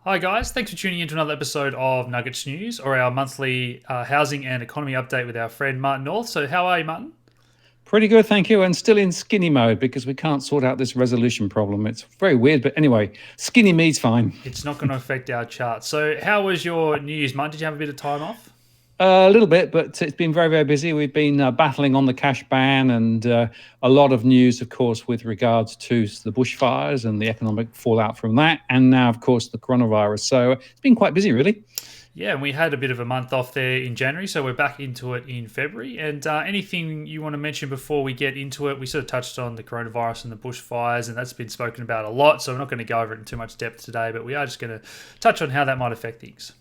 Hi guys, thanks for tuning in to another episode of Nuggets News, or our monthly housing and economy update with our friend Martin North. So how are you, Martin? Pretty good, thank you. And still in skinny mode because we can't sort out this resolution problem. It's very weird, but anyway, skinny me's fine. It's not going to affect our charts. So how was your New Year's, Martin? Did you have a bit of time off? A little bit, but it's been very, very busy. We've been battling on the cash ban and a lot of news, of course, with regards to the bushfires and the economic fallout from that. And now, of course, the coronavirus. So it's been quite busy, really. Yeah, and we had a bit of a month off there in January, so we're back into it in February. And anything you want to mention before we get into it? We sort of touched on the coronavirus and the bushfires, and that's been spoken about a lot, so we're not going to go over it in too much depth today, but we are just going to touch on how that might affect things.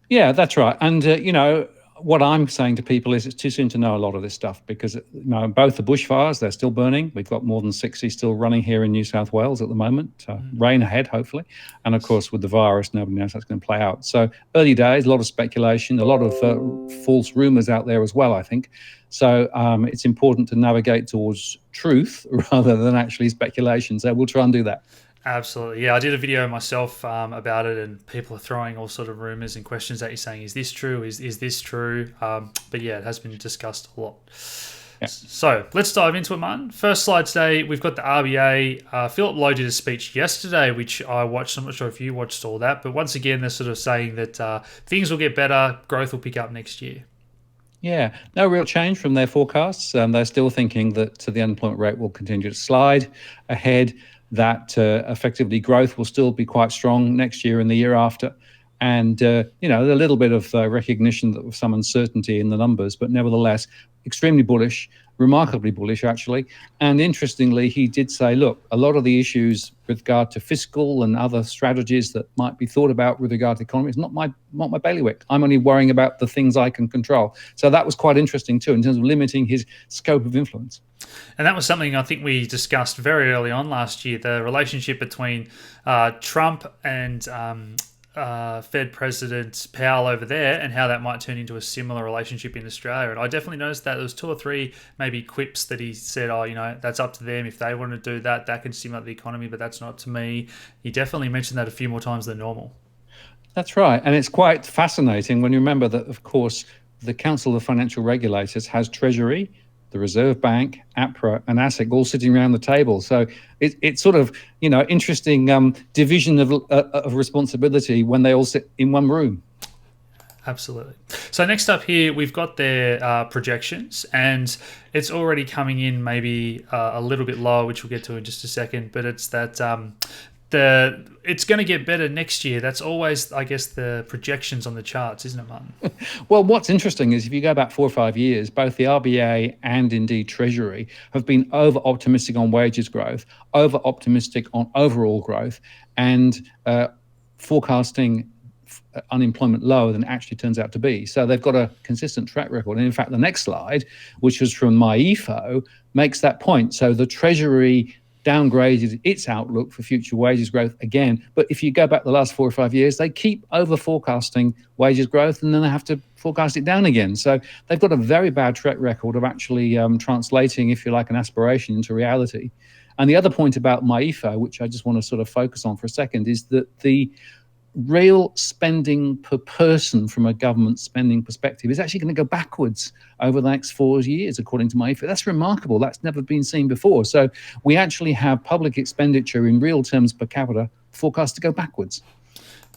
Yeah, that's right. And, what I'm saying to people is it's too soon to know a lot of this stuff because, both the bushfires, they're still burning. We've got more than 60 still running here in New South Wales at the moment. Rain ahead, hopefully. And, of course, with the virus, nobody knows how it's going to play out. So early days, a lot of speculation, a lot of false rumours out there as well, I think. So it's important to navigate towards truth rather than actually speculation. So we'll try and do that. Absolutely. Yeah, I did a video myself about it, and people are throwing all sort of rumors and questions at you saying, is this true? Is this true? But yeah, it has been discussed a lot. Yeah. So let's dive into it, Martin. First slide today, we've got the RBA. Philip Lowe did a speech yesterday, which I watched. I'm not sure if you watched all that, but once again, they're sort of saying that things will get better, growth will pick up next year. Yeah, no real change from their forecasts. They're still thinking that the unemployment rate will continue to slide ahead, that effectively growth will still be quite strong next year and the year after. And, a little bit of recognition of some uncertainty in the numbers, but nevertheless, extremely bullish, remarkably bullish, actually. And interestingly, he did say, look, a lot of the issues with regard to fiscal and other strategies that might be thought about with regard to economy is not my bailiwick. I'm only worrying about the things I can control. So that was quite interesting, too, in terms of limiting his scope of influence. And that was something I think we discussed very early on last year, the relationship between Trump and Fed President Powell over there, and how that might turn into a similar relationship in Australia. And I definitely noticed that there was two or three maybe quips that he said, that's up to them. If they want to do that, that can stimulate the economy, but that's not up to me. He definitely mentioned that a few more times than normal. That's right. And it's quite fascinating when you remember that, of course, the Council of Financial Regulators has Treasury, the Reserve Bank, APRA, and ASIC all sitting around the table. So it's sort of, interesting division of responsibility when they all sit in one room. Absolutely. So next up here, we've got their projections, and it's already coming in maybe a little bit lower, which we'll get to in just a second. But it's that it's going to get better next year. That's always, I guess, the projections on the charts, isn't it, Martin? Well, what's interesting is if you go back 4 or 5 years, both the RBA and indeed Treasury have been over optimistic on wages growth, over optimistic on overall growth, and forecasting unemployment lower than it actually turns out to be. So they've got a consistent track record. And in fact, the next slide, which was from MyEFO, makes that point. So the Treasury downgraded its outlook for future wages growth again. But if you go back the last 4 or 5 years, they keep over forecasting wages growth and then they have to forecast it down again. So they've got a very bad track record of actually translating, if you like, an aspiration into reality. And the other point about MyEFO, which I just want to sort of focus on for a second, is that the real spending per person from a government spending perspective is actually going to go backwards over the next 4 years, according to MyEFO. That's remarkable. That's never been seen before. So we actually have public expenditure in real terms per capita forecast to go backwards.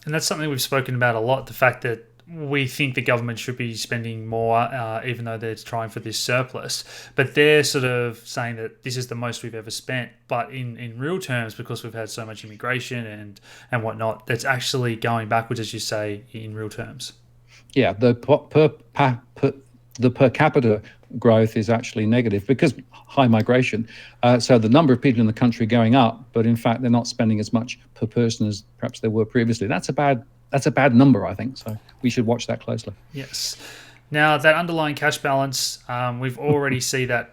And that's something we've spoken about a lot, the fact that we think the government should be spending more, even though they're trying for this surplus. But they're sort of saying that this is the most we've ever spent. But in real terms, because we've had so much immigration and whatnot, that's actually going backwards, as you say, in real terms. Yeah, the per capita growth is actually negative because high migration. So the number of people in the country going up, but in fact, they're not spending as much per person as perhaps they were previously. That's a bad number, I think. So we should watch that closely. Yes. Now, that underlying cash balance, we've already see that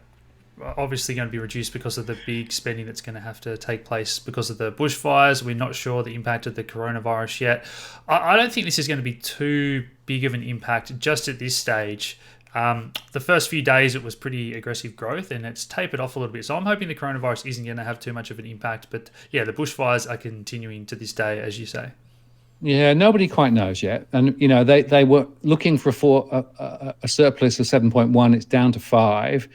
obviously going to be reduced because of the big spending that's going to have to take place because of the bushfires. We're not sure the impact of the coronavirus yet. I don't think this is going to be too big of an impact just at this stage. The first few days it was pretty aggressive growth and it's tapered off a little bit. So I'm hoping the coronavirus isn't going to have too much of an impact. But yeah, the bushfires are continuing to this day, as you say. Yeah, nobody quite knows yet. And, they were looking for a surplus of 7.1. It's down to 5.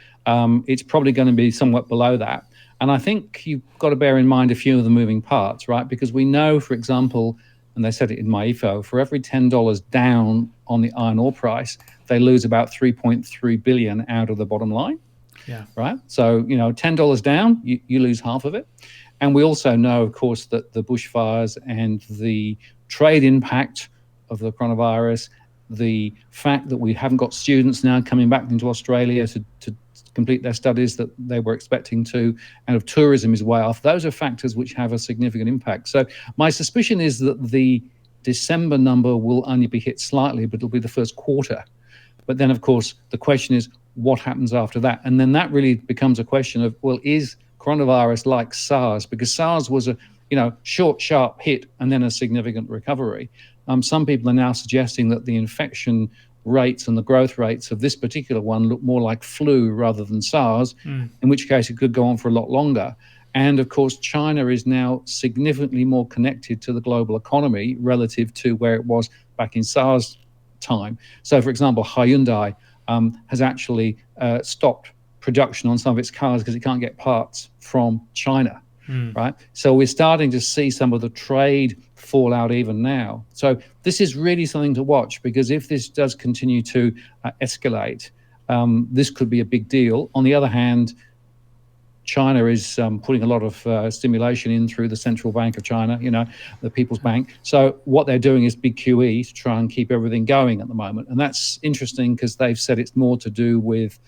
It's probably going to be somewhat below that. And I think you've got to bear in mind a few of the moving parts, right? Because we know, for example, and they said it in my EFO, for every $10 down on the iron ore price, they lose about 3.3 billion out of the bottom line. Yeah. Right. So, $10 down, you lose half of it. And we also know, of course, that the bushfires and the trade impact of the coronavirus, the fact that we haven't got students now coming back into Australia to complete their studies that they were expecting to, and of tourism is way off. Those are factors which have a significant impact. So my suspicion is that the December number will only be hit slightly, but it'll be the first quarter. But then, of course, the question is what happens after that? And then that really becomes a question of, well, is coronavirus like SARS? Because SARS was a short, sharp hit and then a significant recovery. Some people are now suggesting that the infection rates and the growth rates of this particular one look more like flu rather than SARS, in which case it could go on for a lot longer. And of course, China is now significantly more connected to the global economy relative to where it was back in SARS time. So, for example, Hyundai has actually stopped production on some of its cars because it can't get parts from China. Right. So we're starting to see some of the trade fallout even now. So this is really something to watch, because if this does continue to escalate, this could be a big deal. On the other hand, China is putting a lot of stimulation in through the Central Bank of China, the People's Bank. So what they're doing is big QE to try and keep everything going at the moment. And that's interesting because they've said it's more to do with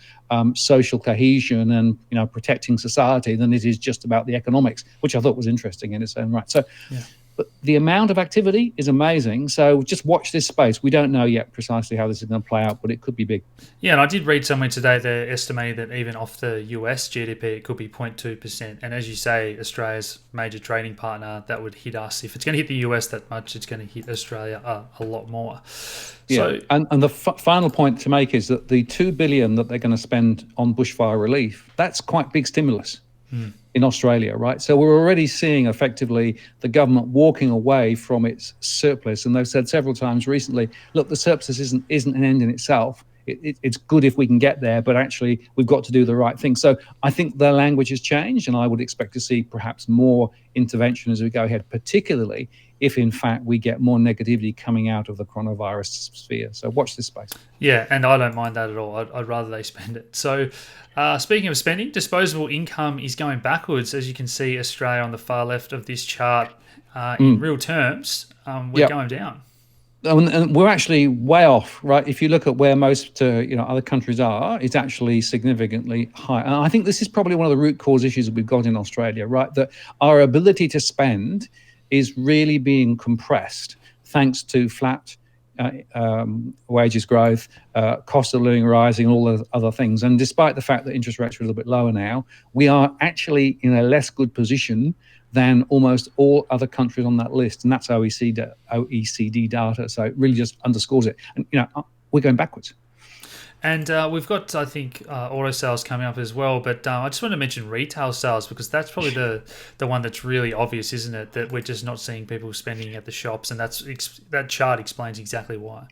social cohesion and, protecting society than it is just about the economics, which I thought was interesting in its own right. So, yeah. But the amount of activity is amazing. So just watch this space. We don't know yet precisely how this is going to play out, but it could be big. Yeah, and I did read somewhere today they're estimating that even off the US GDP, it could be 0.2%. And as you say, Australia's major trading partner, that would hit us. If it's going to hit the US that much, it's going to hit Australia a lot more. Yeah, and the final point to make is that the $2 billion that they're going to spend on bushfire relief, that's quite big stimulus. In Australia, right? So we're already seeing effectively the government walking away from its surplus, and they've said several times recently, look, the surplus isn't an end in itself. It's good if we can get there, but actually we've got to do the right thing. So I think their language has changed, and I would expect to see perhaps more intervention as we go ahead, particularly if in fact we get more negativity coming out of the coronavirus sphere. So watch this space. Yeah, and I don't mind that at all. I'd rather they spend it. So speaking of spending, disposable income is going backwards. As you can see, Australia on the far left of this chart, in real terms, we're going down. And we're actually way off, right? If you look at where most other countries are, it's actually significantly higher. And I think this is probably one of the root cause issues that we've got in Australia, right? That our ability to spend is really being compressed thanks to flat wages growth, cost of living rising, and all those other things. And despite the fact that interest rates are a little bit lower now, we are actually in a less good position than almost all other countries on that list. And that's OECD data. So it really just underscores it. And, we're going backwards. And we've got, I think, auto sales coming up as well. But I just want to mention retail sales, because that's probably the one that's really obvious, isn't it? That we're just not seeing people spending at the shops. And that chart explains exactly why.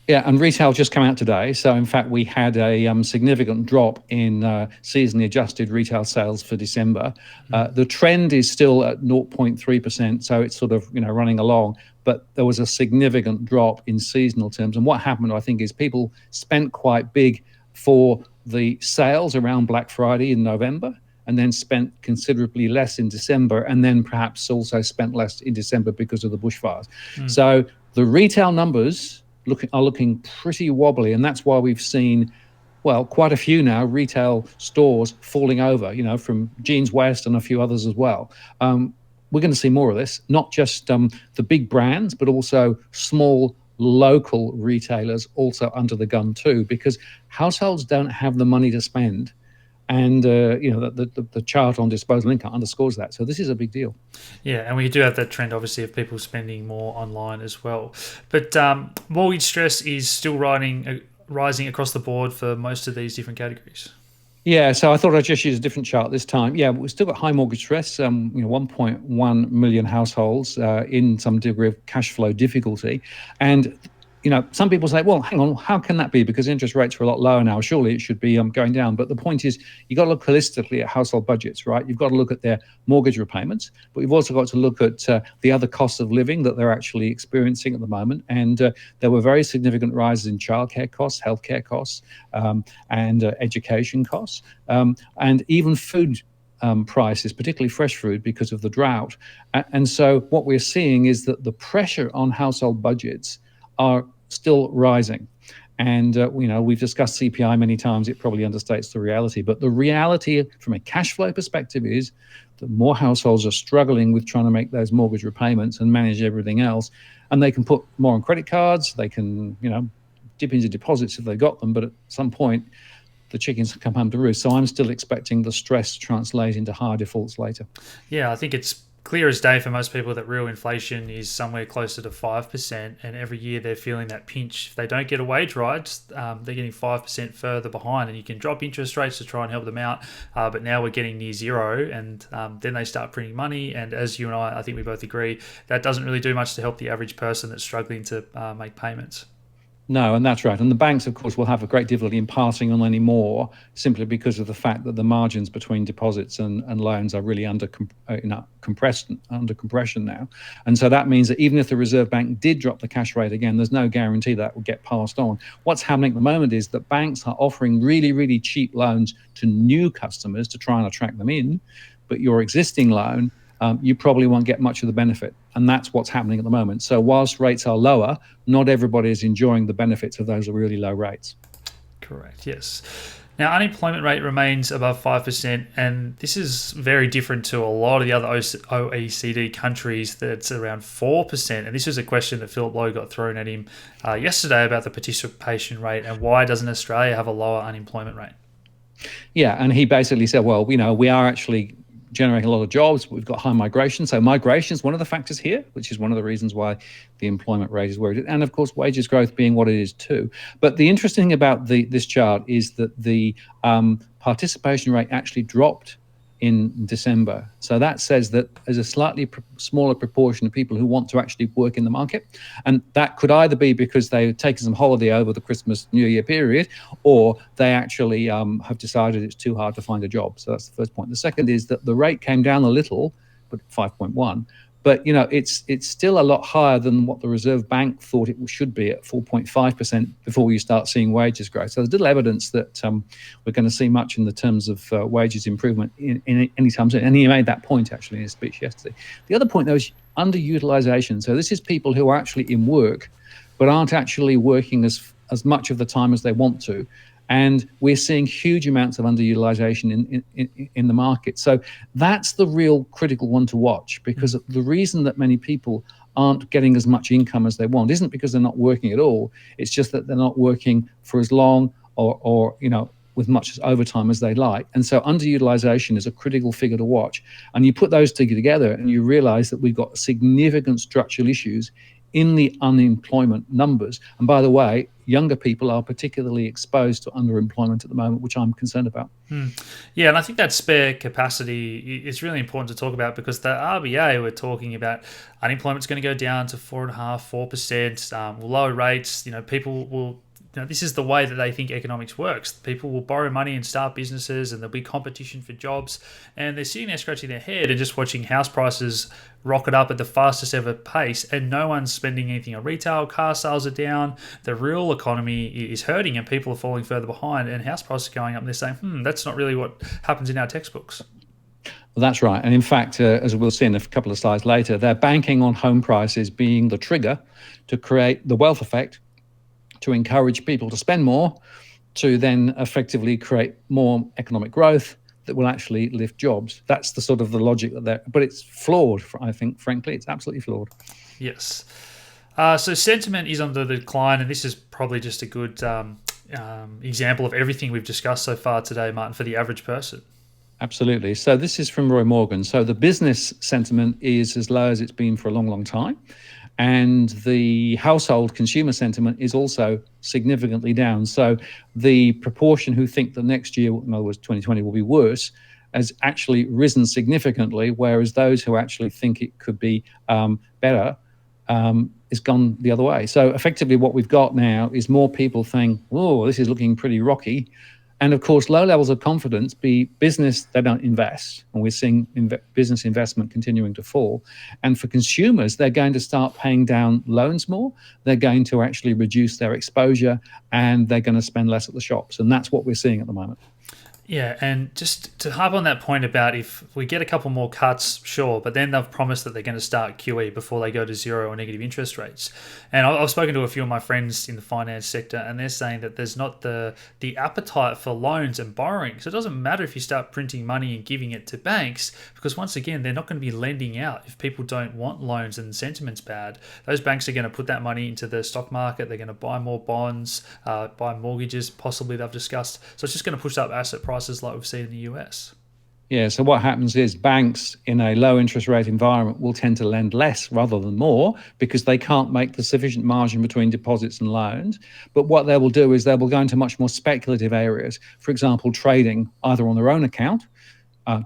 Yeah, and retail just come out today. So, in fact, we had a significant drop in seasonally adjusted retail sales for December. The trend is still at 0.3%, so it's sort of running along. But there was a significant drop in seasonal terms. And what happened, I think, is people spent quite big for the sales around Black Friday in November, and then spent considerably less in December, and then perhaps also spent less in December because of the bushfires. So the retail numbers are looking pretty wobbly, and that's why we've seen, well, quite a few now retail stores falling over, from Jeans West and a few others as well. We're going to see more of this, not just the big brands, but also small local retailers also under the gun too, because households don't have the money to spend. And, the chart on disposable income underscores that. So this is a big deal. Yeah, and we do have that trend, obviously, of people spending more online as well. But mortgage stress is still rising across the board for most of these different categories. Yeah, so I thought I'd just use a different chart this time. Yeah, we've still got high mortgage stress. 1.1 million households in some degree of cash flow difficulty, and some people say, well, hang on, how can that be? Because interest rates are a lot lower now. Surely it should be going down. But the point is, you've got to look holistically at household budgets, right? You've got to look at their mortgage repayments, but you've also got to look at the other costs of living that they're actually experiencing at the moment. And there were very significant rises in childcare costs, healthcare costs, and education costs, and even food prices, particularly fresh food, because of the drought. And so what we're seeing is that the pressure on household budgets are still rising. And we've discussed CPI many times. It probably understates the reality. But the reality from a cash flow perspective is that more households are struggling with trying to make those mortgage repayments and manage everything else. And they can put more on credit cards. They can, dip into deposits if they've got them. But at some point, the chickens come home to roost. So I'm still expecting the stress to translate into higher defaults later. Yeah, I think it's clear as day for most people that real inflation is somewhere closer to 5%, and every year they're feeling that pinch. If they don't get a wage rise, they're getting 5% further behind, and you can drop interest rates to try and help them out, but now we're getting near zero, and then they start printing money, and as you and I think we both agree, that doesn't really do much to help the average person that's struggling to make payments. No, and that's right. And the banks, of course, will have a great difficulty in passing on any more simply because of the fact that the margins between deposits and loans are really under compression now. And so that means that even if the Reserve Bank did drop the cash rate again, there's no guarantee that will get passed on. What's happening at the moment is that banks are offering really, really cheap loans to new customers to try and attract them in, but your existing loan, you probably won't get much of the benefit. And that's what's happening at the moment. So whilst rates are lower, not everybody is enjoying the benefits of those really low rates. Correct, yes. Now, unemployment rate remains above 5%, and this is very different to a lot of the other OECD countries that's around 4%. And this is a question that Philip Lowe got thrown at him yesterday about the participation rate and why doesn't Australia have a lower unemployment rate? Yeah, and he basically said, well, we are actually generating a lot of jobs. We've got high migration. So migration is one of the factors here, which is one of the reasons why the employment rate is where it is. And of course, wages growth being what it is too. But the interesting thing about this chart is that the participation rate actually dropped in December. So that says that there's a slightly smaller proportion of people who want to actually work in the market. And that could either be because they've taken some holiday over the Christmas New Year period, or they actually have decided it's too hard to find a job. So that's the first point. The second is that the rate came down a little, but 5.1. But, it's still a lot higher than what the Reserve Bank thought it should be at 4.5% before you start seeing wages growth. So there's little evidence that we're going to see much in the terms of wages improvement in any time soon. And he made that point, actually, in his speech yesterday. The other point, though, is underutilization. So this is people who are actually in work but aren't actually working as much of the time as they want to. And we're seeing huge amounts of underutilization in the market. So that's the real critical one to watch, because the reason that many people aren't getting as much income as they want isn't because they're not working at all. It's just that they're not working for as long or with much overtime as they'd like. And so underutilization is a critical figure to watch. And you put those two together and you realize that we've got significant structural issues in the unemployment numbers. And by the way, younger people are particularly exposed to underemployment at the moment, which I'm concerned about. Yeah, and I think that spare capacity is really important to talk about, because the RBA were talking about unemployment's going to go down to 4.5%, 4%, lower rates. People will. This is the way that they think economics works. People will borrow money and start businesses, and there'll be competition for jobs. And they're sitting there scratching their head and just watching house prices rocket up at the fastest ever pace, and no one's spending anything on retail. Car sales are down. The real economy is hurting, and people are falling further behind, and house prices are going up. And they're saying, that's not really what happens in our textbooks. Well, that's right. And in fact, as we'll see in a couple of slides later, they're banking on home prices being the trigger to create the wealth effect, to encourage people to spend more, to then effectively create more economic growth that will actually lift jobs. That's the sort of the logic but it's flawed, I think, frankly. It's absolutely flawed. Yes. So sentiment is on the decline, and this is probably just a good example of everything we've discussed so far today, Martin, for the average person. Absolutely. So this is from Roy Morgan. So the business sentiment is as low as it's been for a long, long time. and the household consumer sentiment is also significantly down. So the proportion who think that next year, in other words, 2020 will be worse, has actually risen significantly, whereas those who actually think it could be better is gone the other way. So effectively what we've got now is more people saying, oh, this is looking pretty rocky. And of course, low levels of confidence, be business, they don't invest. And we're seeing business investment continuing to fall. And for consumers, they're going to start paying down loans more. They're going to actually reduce their exposure, and they're going to spend less at the shops. And that's what we're seeing at the moment. Yeah, and just to harp on that point about if we get a couple more cuts, sure, but then they've promised that they're going to start QE before they go to zero or negative interest rates. And I've spoken to a few of my friends in the finance sector, and they're saying that there's not the appetite for loans and borrowing. So it doesn't matter if you start printing money and giving it to banks, because once again, they're not going to be lending out if people don't want loans and sentiment's bad. Those banks are going to put that money into the stock market. They're going to buy more bonds, buy mortgages, possibly they've discussed. So it's just going to push up asset prices like we've seen in the US. Yeah, so what happens is banks in a low interest rate environment will tend to lend less rather than more because they can't make the sufficient margin between deposits and loans. But what they will do is they will go into much more speculative areas, for example, trading either on their own account,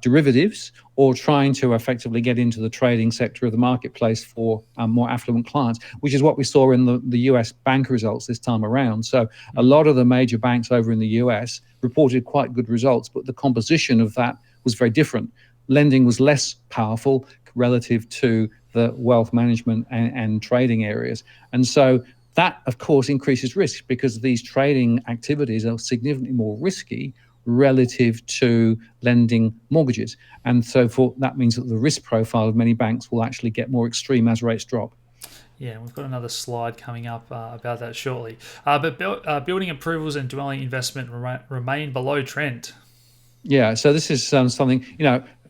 derivatives, or trying to effectively get into the trading sector of the marketplace for more affluent clients, which is what we saw in the US bank results this time around. So a lot of the major banks over in the US reported quite good results, but the composition of that was very different. Lending was less powerful relative to the wealth management and trading areas. And so that, of course, increases risk because these trading activities are significantly more risky relative to lending mortgages. And so that means that the risk profile of many banks will actually get more extreme as rates drop. Yeah, we've got another slide coming up about that shortly. But building approvals and dwelling investment remain below trend. Yeah, so this is something,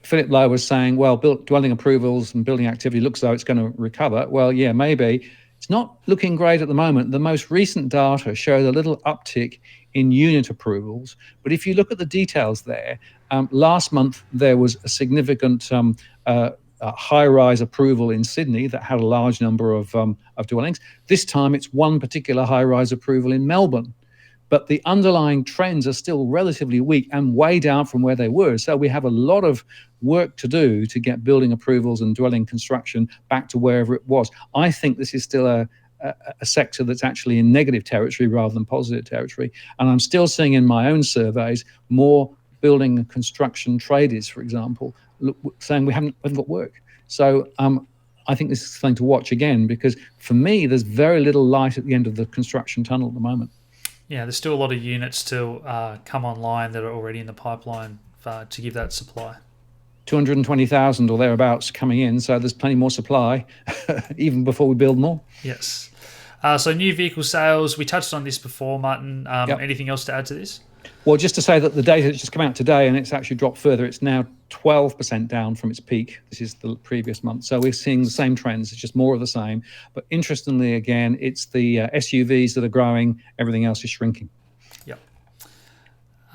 Philip Lowe was saying, well, dwelling approvals and building activity looks though it's going to recover. Well, yeah, maybe. It's not looking great at the moment. The most recent data showed a little uptick in unit approvals. But if you look at the details there, last month there was a significant high-rise approval in Sydney that had a large number of dwellings. This time it's one particular high-rise approval in Melbourne. But the underlying trends are still relatively weak and way down from where they were. So we have a lot of work to do to get building approvals and dwelling construction back to wherever it was. I think this is still a sector that's actually in negative territory rather than positive territory. And I'm still seeing in my own surveys more building and construction traders, for example, saying we haven't got work. So I think this is something to watch again, because for me, there's very little light at the end of the construction tunnel at the moment. Yeah, there's still a lot of units to come online that are already in the pipeline to give that supply. 220,000 or thereabouts coming in, so there's plenty more supply even before we build more. Yes. So new vehicle sales, we touched on this before, Martin. Yep. Anything else to add to this? Well, just to say that the data has just come out today and it's actually dropped further. It's now 12% down from its peak. This is the previous month. So we're seeing the same trends. It's just more of the same. But interestingly, again, it's the SUVs that are growing. Everything else is shrinking. Yep.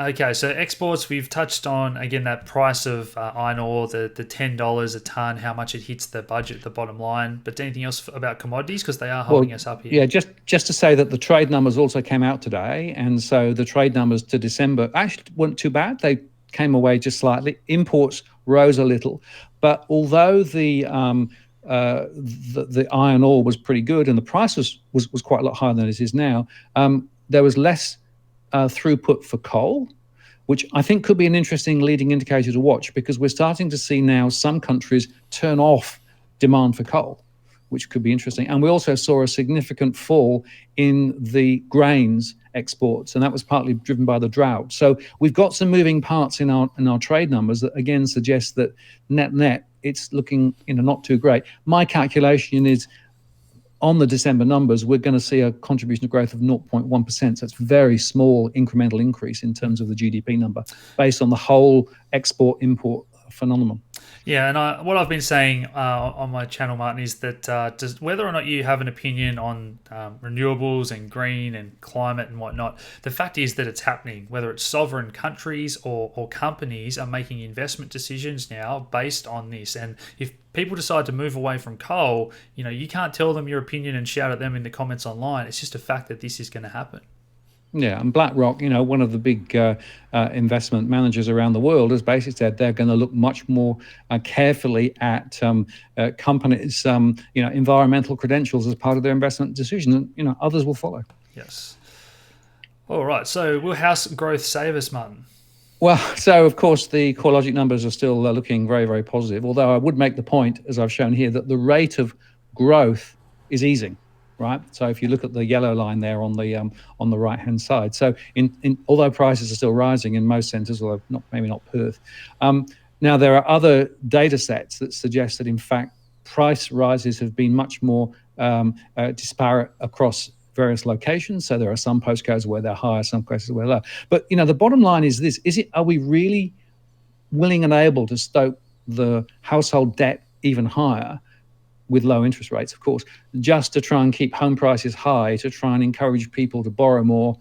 Okay, so exports, we've touched on, again, that price of iron ore, the $10 a tonne, how much it hits the budget, the bottom line. But anything else about commodities? Because they are holding us up here. Yeah, just to say that the trade numbers also came out today. And so the trade numbers to December actually weren't too bad. They came away just slightly. Imports rose a little. But although the iron ore was pretty good and the price was quite a lot higher than it is now, there was less throughput for coal, which I think could be an interesting leading indicator to watch, because we're starting to see now some countries turn off demand for coal, which could be interesting. And we also saw a significant fall in the grains exports, and that was partly driven by the drought. So we've got some moving parts in our trade numbers that again suggest that net it's looking not too great. My calculation is, on the December numbers, we're going to see a contribution to growth of 0.1%. So it's a very small incremental increase in terms of the GDP number based on the whole export-import phenomenon. Yeah, and what I've been saying on my channel, Martin, is that whether or not you have an opinion on renewables and green and climate and whatnot, the fact is that it's happening. Whether it's sovereign countries or companies are making investment decisions now based on this. And if people decide to move away from coal, you can't tell them your opinion and shout at them in the comments online. It's just a fact that this is going to happen. Yeah, and BlackRock, one of the big investment managers around the world, has basically said they're going to look much more carefully at companies' environmental credentials as part of their investment decision, and others will follow. Yes. All right. So will house growth save us, Martin? Well, so of course the CoreLogic numbers are still looking very, very positive. Although I would make the point, as I've shown here, that the rate of growth is easing. Right. So if you look at the yellow line there on the right hand side, so although prices are still rising in most centres, although maybe not Perth, now there are other data sets that suggest that in fact price rises have been much more disparate across various locations. So there are some postcodes where they're higher, some places where they're lower. But the bottom line is this: are we really willing and able to stoke the household debt even higher, with low interest rates, of course, just to try and keep home prices high, to try and encourage people to borrow more,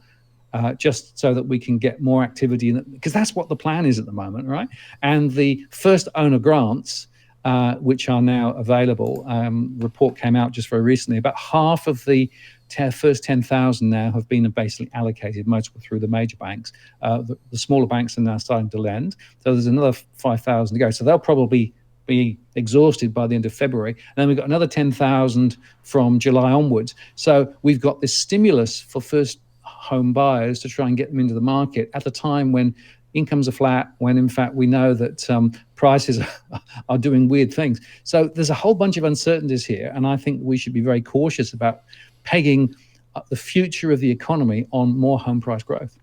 just so that we can get more activity in it? Because that's what the plan is at the moment, right? And the first owner grants, which are now available, report came out just very recently. About half of the first 10,000 now have been basically allocated, most through the major banks. The smaller banks are now starting to lend. So there's another 5,000 to go. So they'll probably be exhausted by the end of February. And then we've got another 10,000 from July onwards. So we've got this stimulus for first home buyers to try and get them into the market at a time when incomes are flat, when in fact we know that prices are doing weird things. So there's a whole bunch of uncertainties here. And I think we should be very cautious about pegging the future of the economy on more home price growth.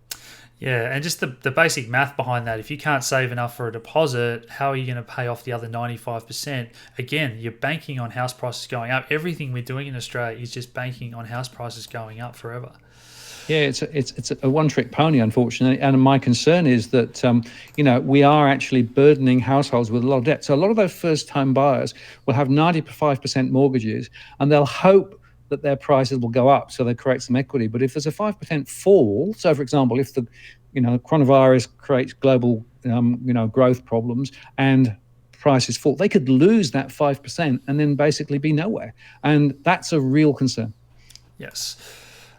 Yeah, and just the basic math behind that. If you can't save enough for a deposit, how are you going to pay off the other 95%? Again, you're banking on house prices going up. Everything we're doing in Australia is just banking on house prices going up forever. Yeah, it's a one-trick pony, unfortunately. And my concern is that, we are actually burdening households with a lot of debt. So a lot of those first-home buyers will have 95% mortgages, and they'll hope that their prices will go up, so they create some equity. But if there's a 5% fall, so for example, if the coronavirus creates global growth problems and prices fall, they could lose that 5% and then basically be nowhere, and that's a real concern. Yes.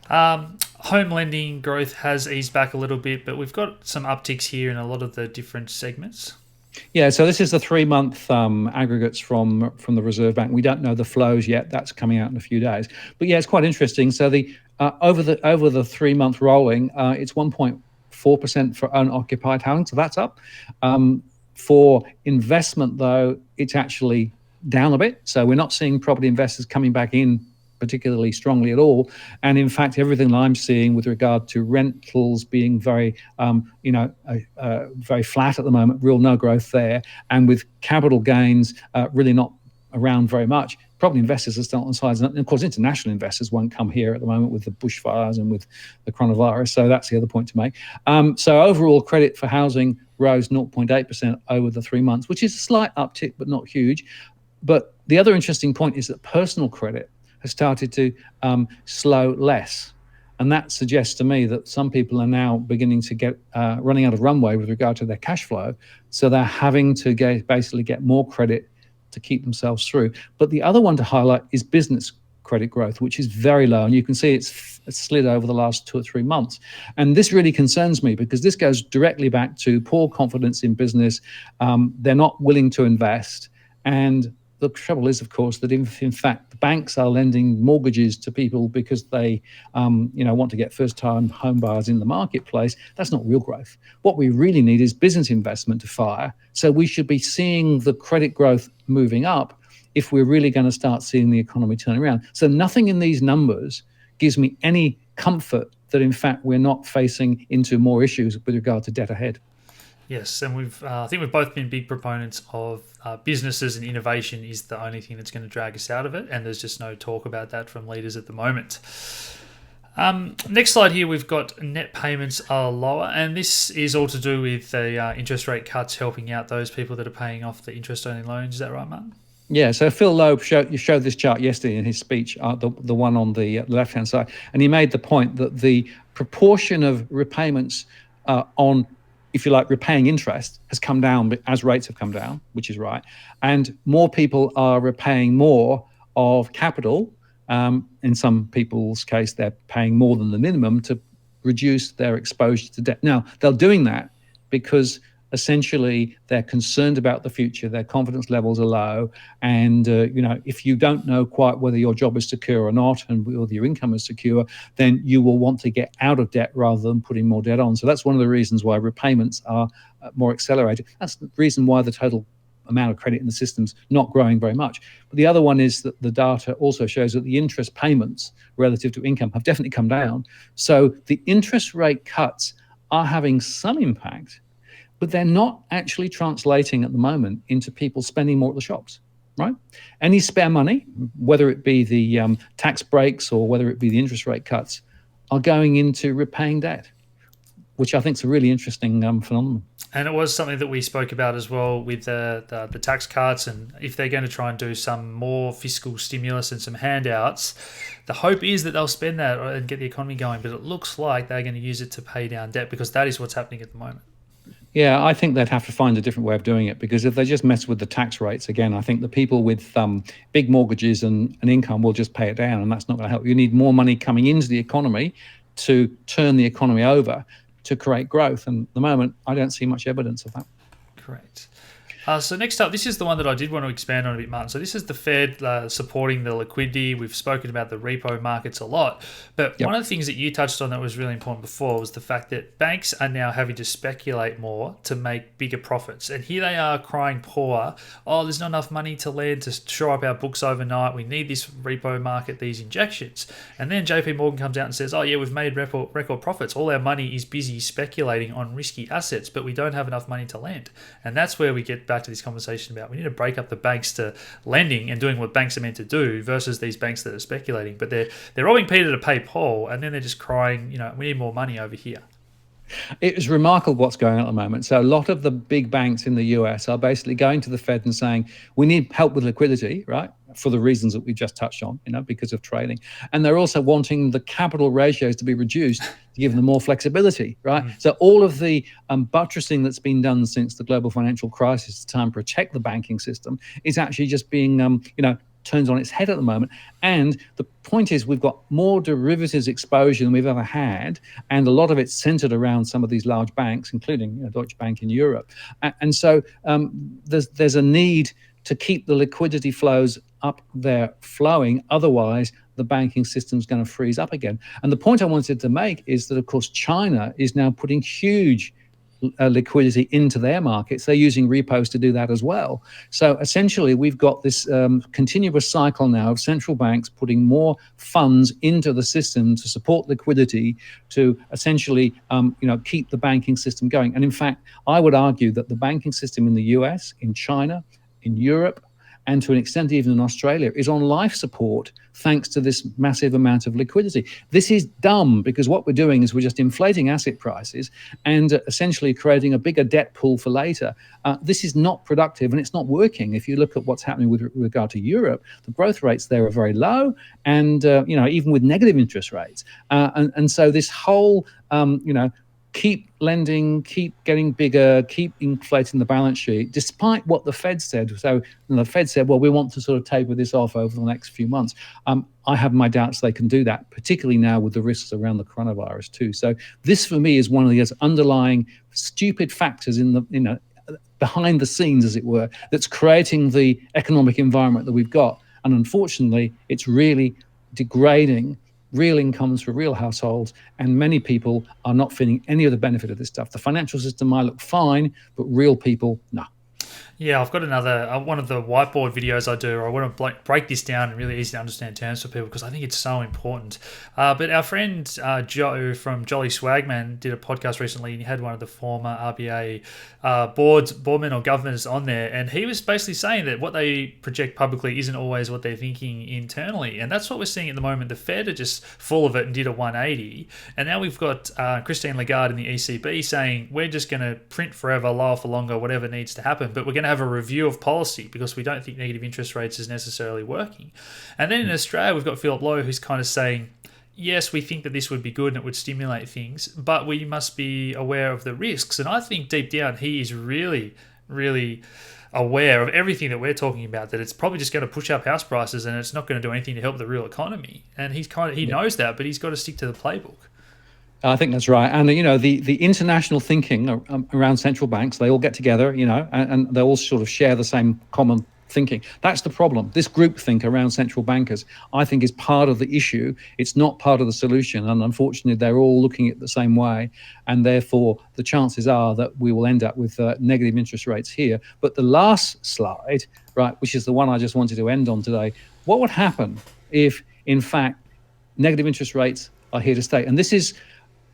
Home lending growth has eased back a little bit, but we've got some upticks here in a lot of the different segments. Yeah, so this is the 3-month aggregates from the Reserve Bank. We don't know the flows yet. That's coming out in a few days. But yeah, it's quite interesting. So the over the 3-month rolling, it's 1.4% for unoccupied housing. So that's up. For investment, though, it's actually down a bit. So we're not seeing property investors coming back in particularly strongly at all. And in fact, everything I'm seeing with regard to rentals being very, very flat at the moment, real no growth there. And with capital gains really not around very much, property investors are still on the sides. And of course, international investors won't come here at the moment with the bushfires and with the coronavirus. So that's the other point to make. So overall credit for housing rose 0.8% over the 3 months, which is a slight uptick, but not huge. But the other interesting point is that personal credit has started to slow less. And that suggests to me that some people are now beginning to get running out of runway with regard to their cash flow. So they're having to basically get more credit to keep themselves through. But the other one to highlight is business credit growth, which is very low. And you can see it's slid over the last 2 or 3 months. And this really concerns me because this goes directly back to poor confidence in business. They're not willing to invest. And the trouble is, of course, that if in fact the banks are lending mortgages to people because they, want to get first-time home buyers in the marketplace, that's not real growth. What we really need is business investment to fire. So we should be seeing the credit growth moving up if we're really going to start seeing the economy turn around. So nothing in these numbers gives me any comfort that in fact we're not facing into more issues with regard to debt ahead. Yes, and I think we've both been big proponents of businesses, and innovation is the only thing that's going to drag us out of it, and there's just no talk about that from leaders at the moment. Next slide here, we've got net payments are lower, and this is all to do with the interest rate cuts helping out those people that are paying off the interest-only loans. Is that right, Martin? Yeah, so Phil Loeb showed this chart yesterday in his speech, the one on the left-hand side, and he made the point that the proportion of repayments on, if you like, repaying interest has come down as rates have come down, which is right, and more people are repaying more of capital. In some people's case, they're paying more than the minimum to reduce their exposure to debt. Now, they're doing that because essentially they're concerned about the future, their confidence levels are low, and if you don't know quite whether your job is secure or not and whether your income is secure, then you will want to get out of debt rather than putting more debt on. So that's one of the reasons why repayments are more accelerated. That's the reason why the total amount of credit in the system's not growing very much. But the other one is that the data also shows that the interest payments relative to income have definitely come down. So the interest rate cuts are having some impact, but they're not actually translating at the moment into people spending more at the shops, right? Any spare money, whether it be the tax breaks or whether it be the interest rate cuts, are going into repaying debt, which I think is a really interesting phenomenon. And it was something that we spoke about as well with the tax cuts, and if they're going to try and do some more fiscal stimulus and some handouts, the hope is that they'll spend that and get the economy going, but it looks like they're going to use it to pay down debt because that is what's happening at the moment. Yeah, I think they'd have to find a different way of doing it, because if they just mess with the tax rates again, I think the people with big mortgages and an income will just pay it down, and that's not going to help. You need more money coming into the economy to turn the economy over to create growth. And at the moment, I don't see much evidence of that. Correct. So next up, this is the one that I did want to expand on a bit, Martin. So this is the Fed supporting the liquidity. We've spoken about the repo markets a lot. But one of the things that you touched on that was really important before was the fact that banks are now having to speculate more to make bigger profits. And here they are crying poor. Oh, there's not enough money to lend to shore up our books overnight. We need this repo market, these injections. And then JP Morgan comes out and says, oh yeah, we've made record profits. All our money is busy speculating on risky assets, but we don't have enough money to lend. And that's where we get back to this conversation about we need to break up the banks to lending and doing what banks are meant to do versus these banks that are speculating. But they're robbing Peter to pay Paul, and then they're just crying, we need more money over here. It is remarkable what's going on at the moment. So a lot of the big banks in the US are basically going to the Fed and saying, we need help with liquidity, right? For the reasons that we just touched on, because of trading. And they're also wanting the capital ratios to be reduced to give them more flexibility, right? So all of the buttressing that's been done since the global financial crisis to try and protect the banking system is actually just being, turns on its head at the moment. And the point is, we've got more derivatives exposure than we've ever had, and a lot of it's centered around some of these large banks, including Deutsche Bank in Europe. And so there's a need to keep the liquidity flows up there flowing. Otherwise, the banking system's going to freeze up again. And the point I wanted to make is that, of course, China is now putting huge liquidity into their markets. They're using repos to do that as well. So essentially, we've got this continuous cycle now of central banks putting more funds into the system to support liquidity to essentially, keep the banking system going. And in fact, I would argue that the banking system in the US, in China, in Europe, and to an extent even in Australia, is on life support thanks to this massive amount of liquidity. This is dumb, because what we're doing is we're just inflating asset prices and essentially creating a bigger debt pool for later. This is not productive, and it's not working. If you look at what's happening with regard to Europe, the growth rates there are very low, and even with negative interest rates. And so this whole, keep lending, keep getting bigger, keep inflating the balance sheet, despite what the Fed said. So the Fed said, well, we want to sort of taper this off over the next few months. I have my doubts they can do that, particularly now with the risks around the coronavirus too. So this, for me, is one of the underlying stupid factors in the, behind the scenes, as it were, that's creating the economic environment that we've got. And unfortunately, it's really degrading real incomes for real households, and many people are not feeling any of the benefit of this stuff. The financial system might look fine, but real people, no. Yeah, I've got another one of the whiteboard videos I do. I want to break this down in really easy to understand terms for people because I think it's so important. But our friend Joe from Jolly Swagman did a podcast recently, and he had one of the former RBA boardmen or governors on there, and he was basically saying that what they project publicly isn't always what they're thinking internally, and that's what we're seeing at the moment. The Fed are just full of it and did a 180, and now we've got Christine Lagarde in the ECB saying we're just going to print forever, lower for longer, whatever needs to happen, but we're going to have a review of policy because we don't think negative interest rates is necessarily working. And then in Australia, we've got Philip Lowe who's kind of saying, yes, we think that this would be good and it would stimulate things, but we must be aware of the risks. And I think deep down, he is really, really aware of everything that we're talking about, that it's probably just going to push up house prices and it's not going to do anything to help the real economy. And he knows that, but he's got to stick to the playbook. I think that's right. And, the international thinking around central banks, they all get together, and they all sort of share the same common thinking. That's the problem. This group think around central bankers, I think, is part of the issue. It's not part of the solution. And unfortunately, they're all looking at it the same way. And therefore, the chances are that we will end up with negative interest rates here. But the last slide, right, which is the one I just wanted to end on today, what would happen if, in fact, negative interest rates are here to stay? And this is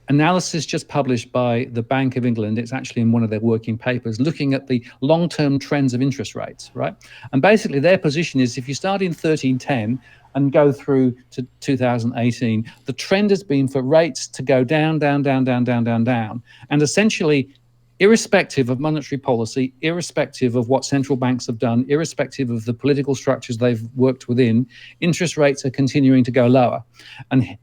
analysis just published by the Bank of England. It's actually in one of their working papers looking at the long-term trends of interest rates, right? And basically their position is if you start in 1310 and go through to 2018, the trend has been for rates to go down, down, down, down, down, down, down. And essentially, irrespective of monetary policy, irrespective of what central banks have done, irrespective of the political structures they've worked within, interest rates are continuing to go lower. And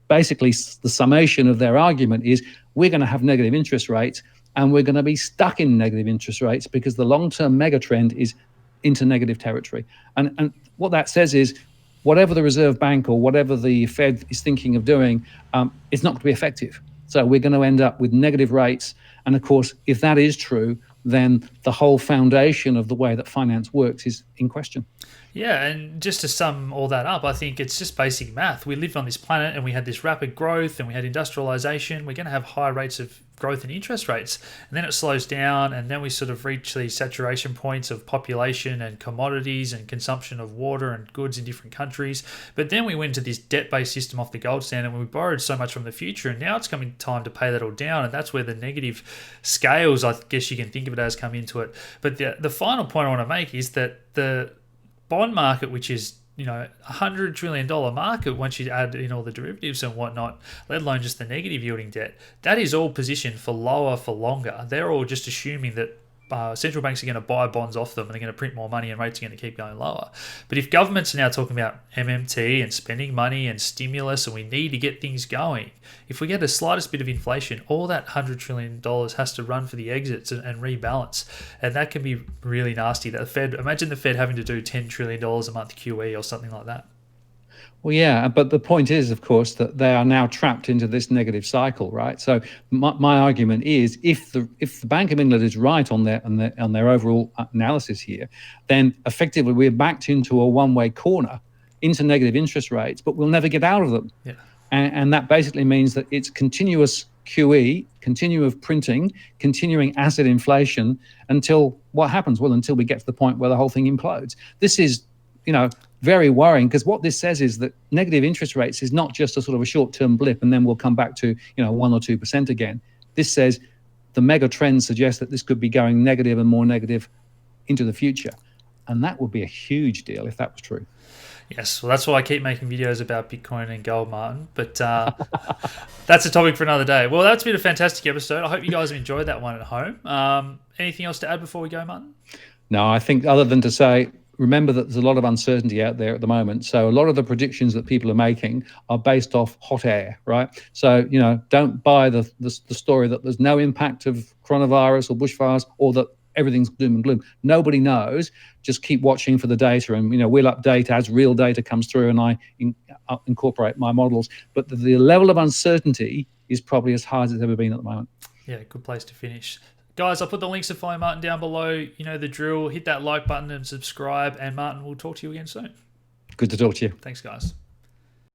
basically, the summation of their argument is we're going to have negative interest rates and we're going to be stuck in negative interest rates because the long-term mega trend is into negative territory. And what that says is whatever the Reserve Bank or whatever the Fed is thinking of doing, it's not going to be effective. So we're going to end up with negative rates. And of course, if that is true, then the whole foundation of the way that finance works is in question. Yeah, and just to sum all that up, I think it's just basic math. We lived on this planet and we had this rapid growth and we had industrialization. We're going to have high rates of growth in interest rates. And then it slows down and then we sort of reach these saturation points of population and commodities and consumption of water and goods in different countries. But then we went to this debt-based system off the gold standard and we borrowed so much from the future. And now it's coming time to pay that all down. And that's where the negative scales, I guess you can think of it as, come into it. But the final point I want to make is that the bond market, which is $100 trillion market once you add in all the derivatives and whatnot, let alone just the negative yielding debt, that is all positioned for lower for longer. They're all just assuming that central banks are going to buy bonds off them and they're going to print more money and rates are going to keep going lower. But if governments are now talking about MMT and spending money and stimulus and we need to get things going, if we get the slightest bit of inflation, all that $100 trillion has to run for the exits and rebalance. And that can be really nasty. Imagine the Fed having to do $10 trillion a month QE or something like that. Well, yeah, but the point is, of course, that they are now trapped into this negative cycle, right? So my argument is, if the Bank of England is right on their overall analysis here, then effectively we're backed into a one-way corner into negative interest rates, but we'll never get out of them. Yeah. And that basically means that it's continuous QE, continuous printing, continuing asset inflation until what happens? Well, until we get to the point where the whole thing implodes. This is, very worrying, because what this says is that negative interest rates is not just a sort of a short-term blip and then we'll come back to 1 or 2% again. This says the mega trends suggest that this could be going negative and more negative into the future, and that would be a huge deal if that was true. Yes, well, that's why I keep making videos about Bitcoin and gold, Martin. But that's a topic for another day. Well, that's been a fantastic episode. I hope you guys have enjoyed that one at home. Anything else to add before we go, Martin? No, I think other than to say, remember that there's a lot of uncertainty out there at the moment. So a lot of the predictions that people are making are based off hot air, right? So, don't buy the story that there's no impact of coronavirus or bushfires or that everything's doom and gloom. Nobody knows. Just keep watching for the data, and we'll update as real data comes through, and I incorporate my models. But the level of uncertainty is probably as high as it's ever been at the moment. Yeah, good place to finish. Guys, I'll put the links to follow Martin down below. You know the drill. Hit that like button and subscribe. And Martin, we'll talk to you again soon. Good to talk to you. Thanks, guys.